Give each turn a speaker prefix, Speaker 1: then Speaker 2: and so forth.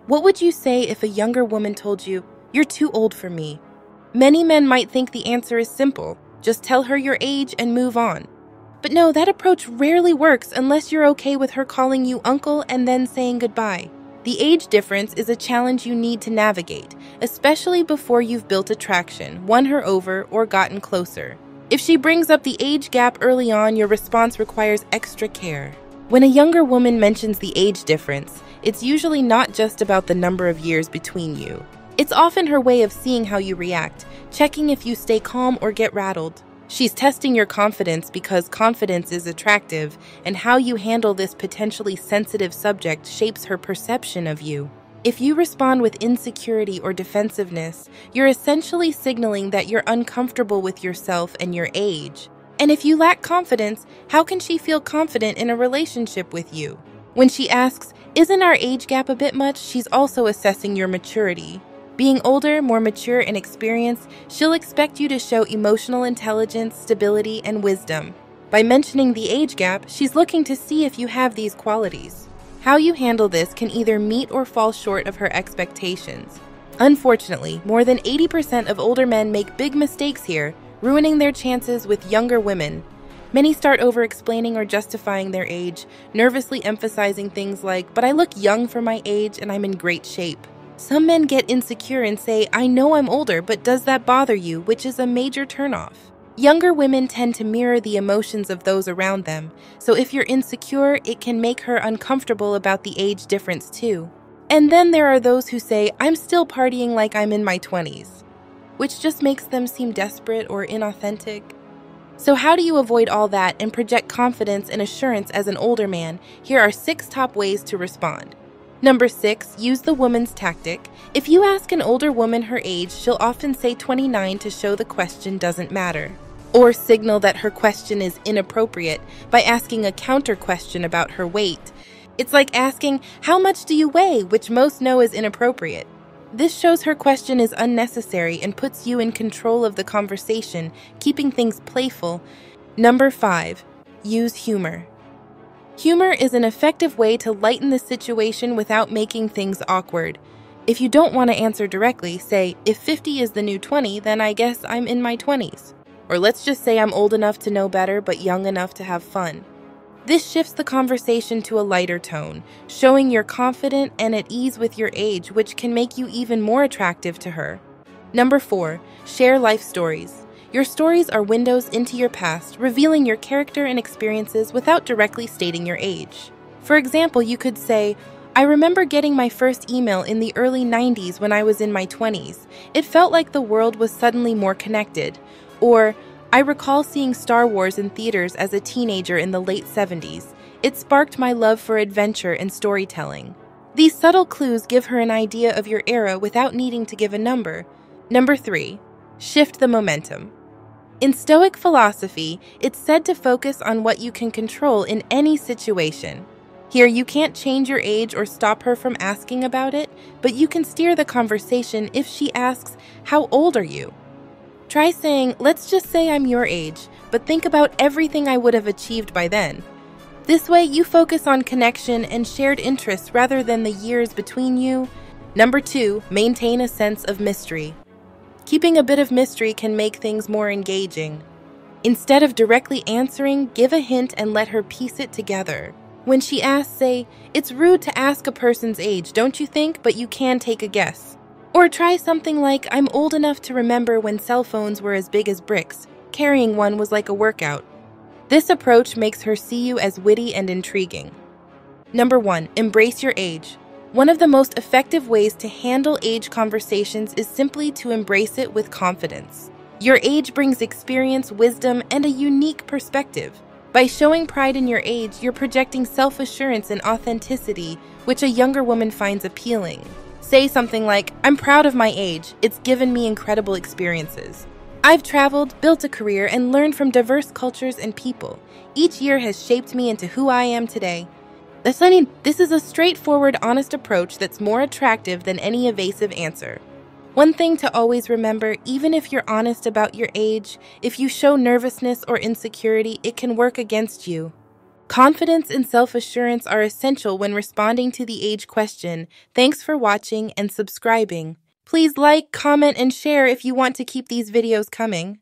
Speaker 1: What would you say if a younger woman told you, "You're too old for me"? Many men might think the answer is simple. Just tell her your age and move on. But no, that approach rarely works unless you're okay with her calling you uncle and then saying goodbye. The age difference is a challenge you need to navigate, especially before you've built attraction, won her over, or gotten closer. If she brings up the age gap early on, your response requires extra care. When a younger woman mentions the age difference, it's usually not just about the number of years between you. It's often her way of seeing how you react, checking if you stay calm or get rattled. She's testing your confidence because confidence is attractive, and how you handle this potentially sensitive subject shapes her perception of you. If you respond with insecurity or defensiveness, you're essentially signaling that you're uncomfortable with yourself and your age. And if you lack confidence, how can she feel confident in a relationship with you? When she asks, "Isn't our age gap a bit much?" she's also assessing your maturity. Being older, more mature in experience, she'll expect you to show emotional intelligence, stability, and wisdom. By mentioning the age gap, she's looking to see if you have these qualities. How you handle this can either meet or fall short of her expectations. Unfortunately, more than 80% of older men make big mistakes here, ruining their chances with younger women. Many start over-explaining or justifying their age, nervously emphasizing things like, "But I look young for my age and I'm in great shape." Some men get insecure and say, "I know I'm older, but does that bother you?" which is a major turnoff. Younger women tend to mirror the emotions of those around them, so if you're insecure, it can make her uncomfortable about the age difference too. And then there are those who say, "I'm still partying like I'm in my 20s, which just makes them seem desperate or inauthentic. So how do you avoid all that and project confidence and assurance as an older man? Here are 6 top ways to respond. Number 6, use the woman's tactic. If you ask an older woman her age, she'll often say 29 to show the question doesn't matter. Or signal that her question is inappropriate by asking a counter question about her weight. It's like asking, "How much do you weigh?" which most know is inappropriate. This shows her question is unnecessary and puts you in control of the conversation, keeping things playful. Number 5, use humor. Humor is an effective way to lighten the situation without making things awkward. If you don't want to answer directly, say, "If 50 is the new 20, then I guess I'm in my 20s. Or let's just say I'm old enough to know better but young enough to have fun. This shifts the conversation to a lighter tone, showing you're confident and at ease with your age, which can make you even more attractive to her. Number 4, share life stories. Your stories are windows into your past, revealing your character and experiences without directly stating your age. For example, you could say, "I remember getting my first email in the early 90s when I was in my 20s. It felt like the world was suddenly more connected." Or, "I recall seeing Star Wars in theaters as a teenager in the late 70s. It sparked my love for adventure and storytelling." These subtle clues give her an idea of your era without needing to give a number. Number 3, shift the momentum. In Stoic philosophy, it's said to focus on what you can control in any situation. Here, you can't change your age or stop her from asking about it, but you can steer the conversation if she asks, "How old are you?" Try saying, "Let's just say I'm your age, but think about everything I would have achieved by then." This way, you focus on connection and shared interests rather than the years between you. Number 2, maintain a sense of mystery. Keeping a bit of mystery can make things more engaging. Instead of directly answering, give a hint and let her piece it together. When she asks, say, "It's rude to ask a person's age, don't you think? But you can take a guess." Or try something like, "I'm old enough to remember when cell phones were as big as bricks. Carrying one was like a workout." This approach makes her see you as witty and intriguing. Number 1, embrace your age. One of the most effective ways to handle age conversations is simply to embrace it with confidence. Your age brings experience, wisdom, and a unique perspective. By showing pride in your age, you're projecting self-assurance and authenticity, which a younger woman finds appealing. Say something like, "I'm proud of my age. It's given me incredible experiences. I've traveled, built a career, and learned from diverse cultures and people. Each year has shaped me into who I am today." This is a straightforward, honest approach that's more attractive than any evasive answer. One thing to always remember, even if you're honest about your age, if you show nervousness or insecurity, it can work against you. Confidence and self-assurance are essential when responding to the age question. Thanks for watching and subscribing. Please like, comment, and share if you want to keep these videos coming.